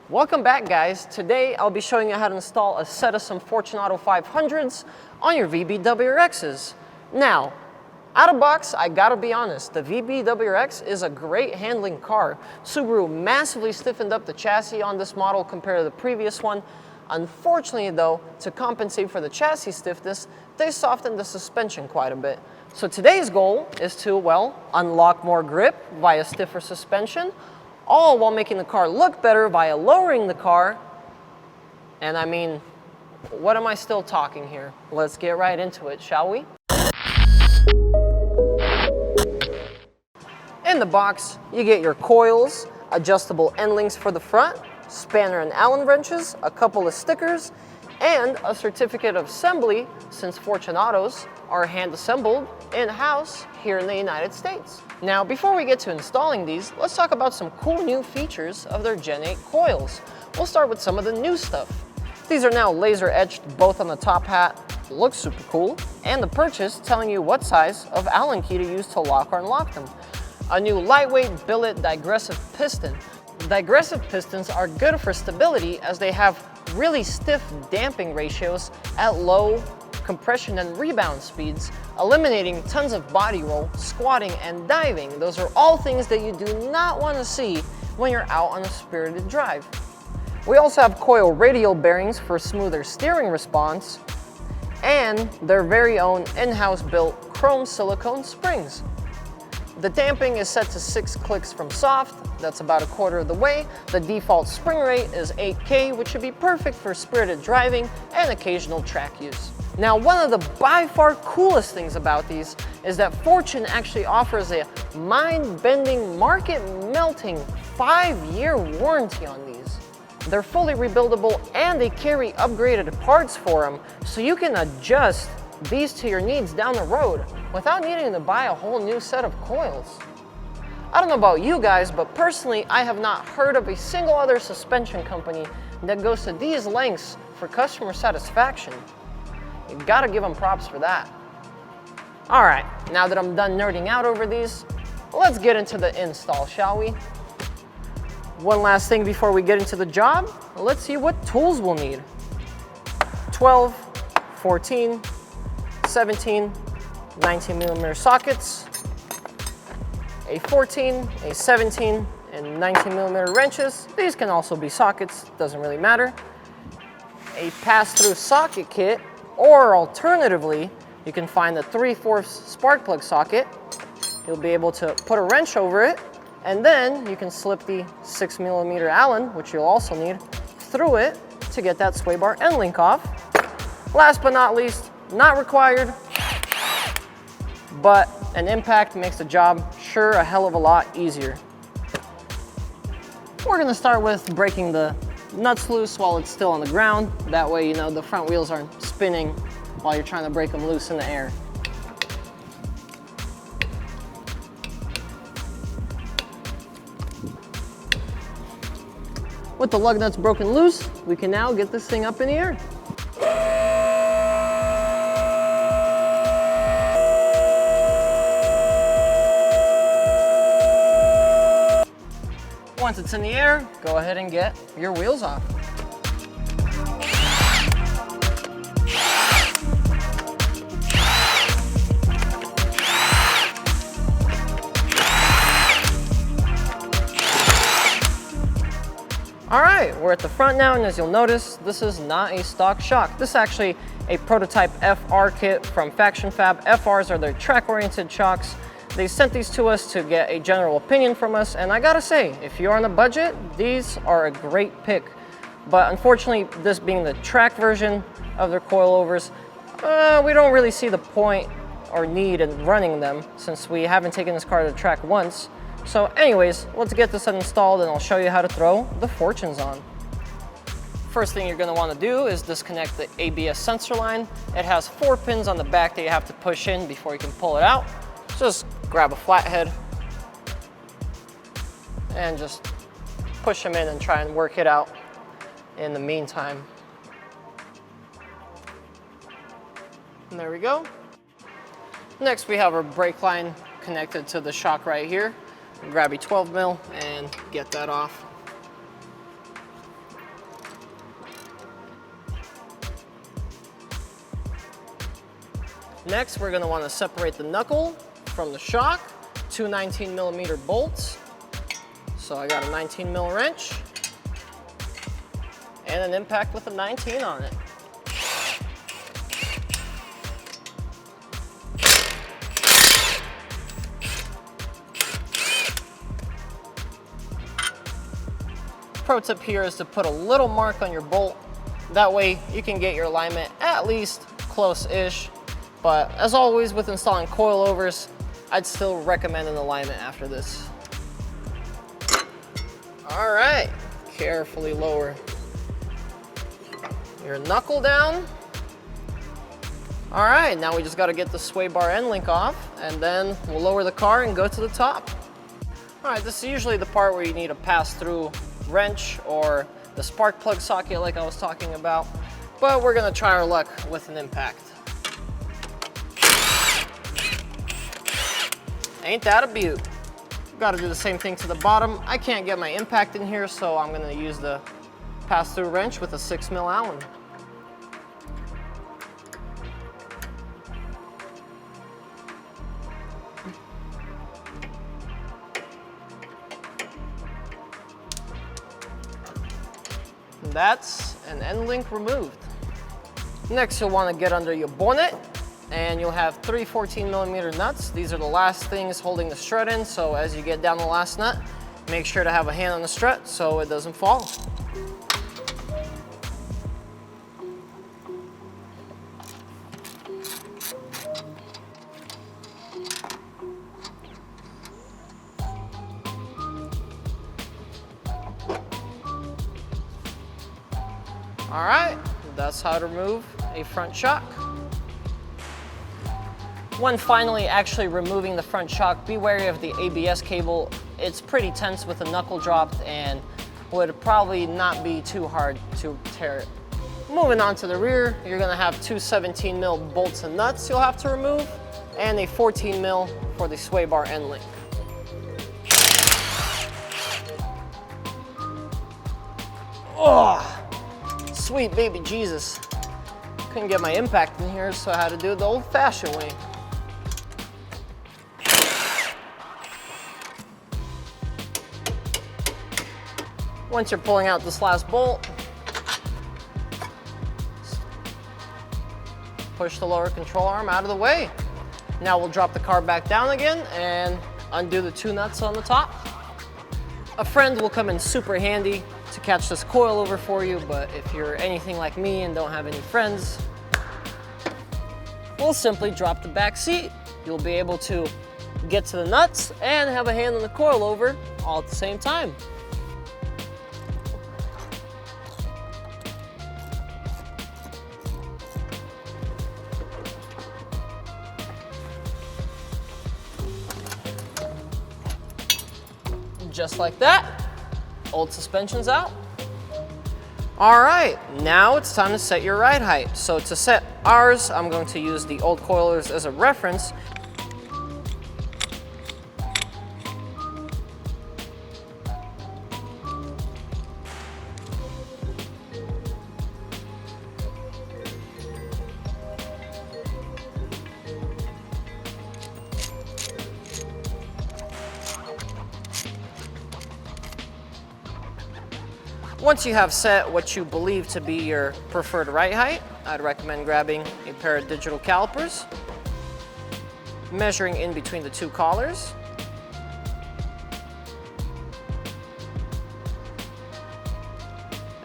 Welcome back, guys. Today I'll be showing you how to install a set of some Fortunato 500s on your VB WRXs. Now, out of box, I gotta be honest, the VB WRX is a great handling car. Subaru massively stiffened up the chassis on this model compared to the previous one. Unfortunately though, to compensate for the chassis stiffness, they softened the suspension quite a bit. So today's goal is to, well, unlock more grip via stiffer suspension, all while making the car look better via lowering the car. And I mean, what am I still talking here? Let's get right into it, shall we? In the box, you get your coils, adjustable end links for the front, spanner and Allen wrenches, a couple of stickers, and a certificate of assembly, since Fortunatos are hand assembled in-house here in the United States. Now, before we get to installing these, let's talk about some cool new features of their Gen 8 coils. We'll start with some of the new stuff. These are now laser etched both on the top hat, looks super cool, and the purchase telling you what size of Allen key to use to lock or unlock them. A new lightweight billet digressive piston. Digressive pistons are good for stability as they have really stiff damping ratios at low compression and rebound speeds, eliminating tons of body roll, squatting, and diving. Those are all things that you do not want to see when you're out on a spirited drive. We also have coil radial bearings for smoother steering response, and their very own in-house built chrome silicone springs. The damping is set to 6 clicks from soft, that's about a quarter of the way. The default spring rate is 8K, which should be perfect for spirited driving and occasional track use. Now, one of the by far coolest things about these is that Fortune actually offers a mind-bending, market-melting 5-year warranty on these. They're fully rebuildable and they carry upgraded parts for them, so you can adjust these to your needs down the road without needing to buy a whole new set of coils. I don't know about you guys, but personally, I have not heard of a single other suspension company that goes to these lengths for customer satisfaction. You gotta give them props for that. All right, now that I'm done nerding out over these, let's get into the install, shall we? One last thing before we get into the job, let's see what tools we'll need. 12, 14, 17, 19mm sockets, a 14, a 17, and 19mm wrenches. These can also be sockets, doesn't really matter. A pass-through socket kit, or alternatively, you can find the 3/4 spark plug socket. You'll be able to put a wrench over it, and then you can slip the 6mm Allen, which you'll also need, through it to get that sway bar end link off. Last but not least, not required, but an impact makes the job sure a hell of a lot easier. We're gonna start with breaking the nuts loose while it's still on the ground. That way, you know, the front wheels aren't spinning while you're trying to break them loose in the air. With the lug nuts broken loose, we can now get this thing up in the air. Once it's in the air, go ahead and get your wheels off. All right, we're at the front now, and as you'll notice, this is not a stock shock. This is actually a prototype FR kit from Faction Fab. FRs are their track-oriented shocks. They sent these to us to get a general opinion from us, and I gotta say, if you're on a budget, these are a great pick. But unfortunately, this being the track version of their coilovers, we don't really see the point or need in running them since we haven't taken this car to the track once. So anyways, let's get this installed and I'll show you how to throw the Fortunes on. First thing you're gonna wanna do is disconnect the ABS sensor line. It has 4 pins on the back that you have to push in before you can pull it out. Just grab a flathead and just push them in and try and work it out in the meantime. And there we go. Next we have our brake line connected to the shock right here. Grab a 12 mil and get that off. Next, we're gonna wanna separate the knuckle from the shock, two 19mm bolts. So I got a 19mm wrench and an impact with a 19 on it. Pro tip here is to put a little mark on your bolt. That way you can get your alignment at least close-ish. But as always with installing coilovers, I'd still recommend an alignment after this. All right, carefully lower your knuckle down. All right, now we just gotta get the sway bar end link off, and then we'll lower the car and go to the top. All right, this is usually the part where you need a pass-through wrench or the spark plug socket like I was talking about, but we're gonna try our luck with an impact. Ain't that a beaut? Gotta do the same thing to the bottom. I can't get my impact in here, so I'm gonna use the pass-through wrench with a 6mm Allen. That's an end link removed. Next, you'll want to get under your bonnet, and you'll have three 14mm nuts. These are the last things holding the strut in, so as you get down the last nut, make sure to have a hand on the strut so it doesn't fall. All right, that's how to remove a front shock. When finally actually removing the front shock, be wary of the ABS cable. It's pretty tense with the knuckle dropped and would probably not be too hard to tear it. Moving on to the rear, you're gonna have two 17mm bolts and nuts you'll have to remove, and a 14mm for the sway bar end link. Oh! Sweet baby Jesus. Couldn't get my impact in here, so I had to do it the old-fashioned way. Once you're pulling out this last bolt, push the lower control arm out of the way. Now we'll drop the car back down again and undo the two nuts on the top. A friend will come in super handy to catch this coilover for you, but if you're anything like me and don't have any friends, we'll simply drop the back seat. You'll be able to get to the nuts and have a hand on the coilover all at the same time. Just like that. Old suspension's out. All right, now it's time to set your ride height. So to set ours, I'm going to use the old Coilovers as a reference. Once you have set what you believe to be your preferred ride height, I'd recommend grabbing a pair of digital calipers, measuring in between the two collars,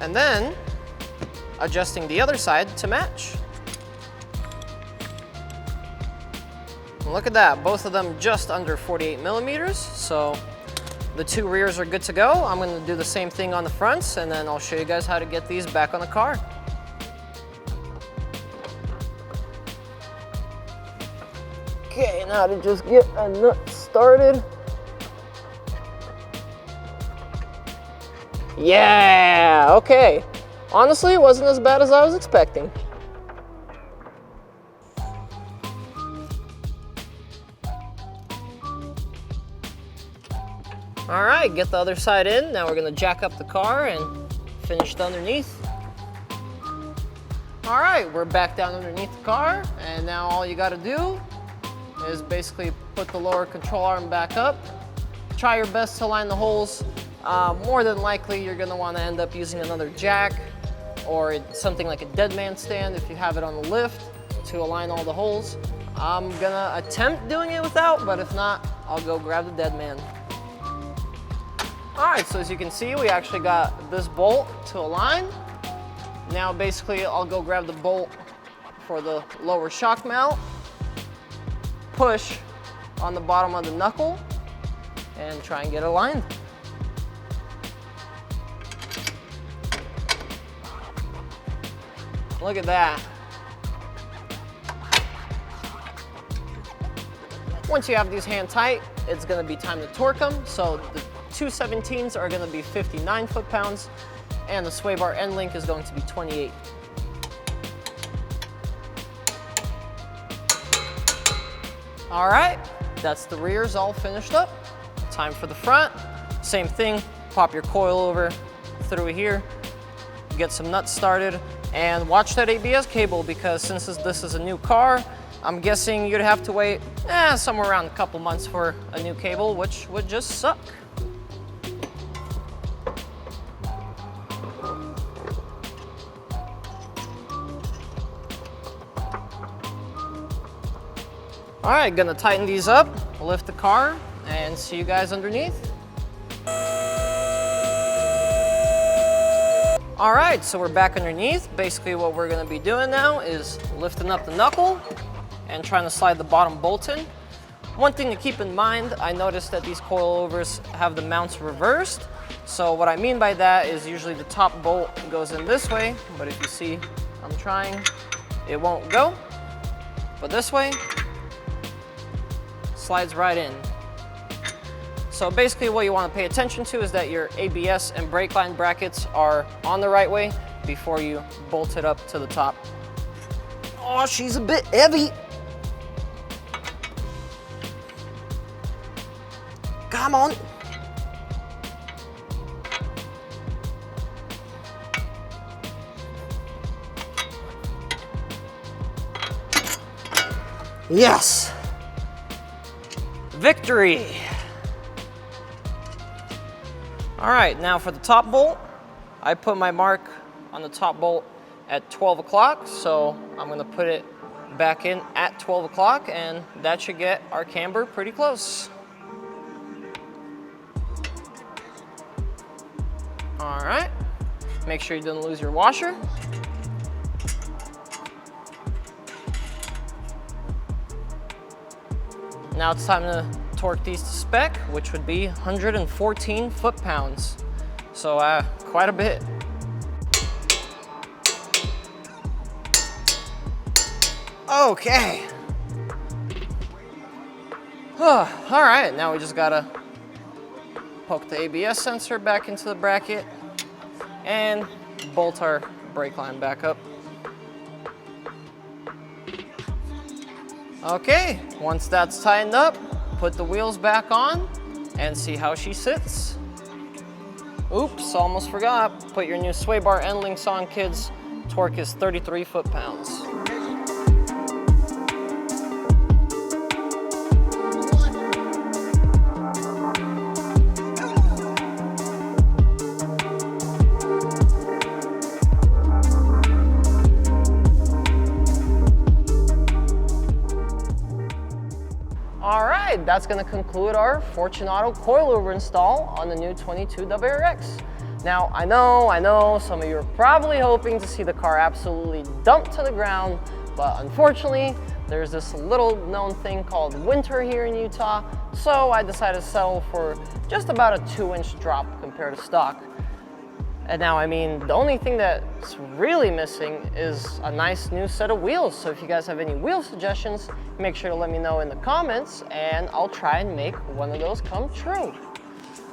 and then adjusting the other side to match. And look at that, both of them just under 48mm, so the two rears are good to go. I'm going to do the same thing on the fronts, and then I'll show you guys how to get these back on the car. Okay, now to just get a nut started. Yeah, okay. Honestly, it wasn't as bad as I was expecting. All right, get the other side in. Now we're gonna jack up the car and finish the underneath. All right, we're back down underneath the car, and now all you gotta do is basically put the lower control arm back up. Try your best to line the holes. More than likely, you're gonna wanna end up using another jack or something like a dead man stand if you have it on the lift to align all the holes. I'm gonna attempt doing it without, but if not, I'll go grab the dead man. All right, so as you can see, we actually got this bolt to align. Now basically, I'll go grab the bolt for the lower shock mount, push on the bottom of the knuckle, and try and get it aligned. Look at that. Once you have these hand tight, it's gonna be time to torque them. So the 217s are gonna be 59 foot-pounds, and the sway bar end link is going to be 28. All right, that's the rears all finished up. Time for the front. Same thing, pop your coilover through here, get some nuts started, and watch that ABS cable, because since this is a new car, I'm guessing you'd have to wait somewhere around a couple months for a new cable, which would just suck. All right, gonna tighten these up, lift the car, and see you guys underneath. All right, so we're back underneath. Basically what we're gonna be doing now is lifting up the knuckle and trying to slide the bottom bolt in. One thing to keep in mind, I noticed that these coilovers have the mounts reversed. So what I mean by that is usually the top bolt goes in this way, but if you see, I'm trying, it won't go. But this way, slides right in. So basically what you want to pay attention to is that your ABS and brake line brackets are on the right way before you bolt it up to the top. Oh, she's a bit heavy. Come on. Yes. Victory! All right, now for the top bolt, I put my mark on the top bolt at 12 o'clock, so I'm gonna put it back in at 12 o'clock, and that should get our camber pretty close. All right, make sure you don't lose your washer. Now it's time to torque these to spec, which would be 114 foot-pounds. So quite a bit. Okay. All right, now we just gotta poke the ABS sensor back into the bracket and bolt our brake line back up. Okay, once that's tightened up, put the wheels back on and see how she sits. Oops, almost forgot. Put your new sway bar end links on, kids. Torque is 33 foot-pounds. That's going to conclude our Fortunato coilover install on the new 22 WRX. Now, I know some of you are probably hoping to see the car absolutely dumped to the ground, but unfortunately, there's this little known thing called winter here in Utah, so I decided to settle for just about a 2-inch drop compared to stock. And now, I mean, the only thing that's really missing is a nice new set of wheels. So if you guys have any wheel suggestions, make sure to let me know in the comments and I'll try and make one of those come true.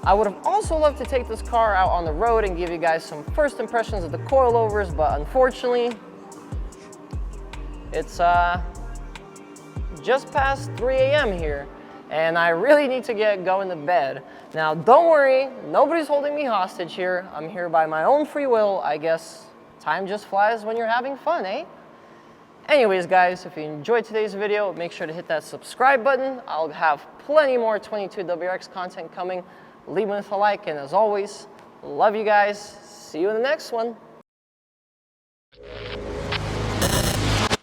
I would have also loved to take this car out on the road and give you guys some first impressions of the coilovers, but unfortunately, it's just past 3 a.m. here. And I really need to get going to bed. Now, don't worry, nobody's holding me hostage here. I'm here by my own free will, I guess. time just flies when you're having fun, eh? Anyways, guys, if you enjoyed today's video, make sure to hit that subscribe button. I'll have plenty more 22 WRX content coming. Leave with a like, and as always, love you guys. See you in the next one.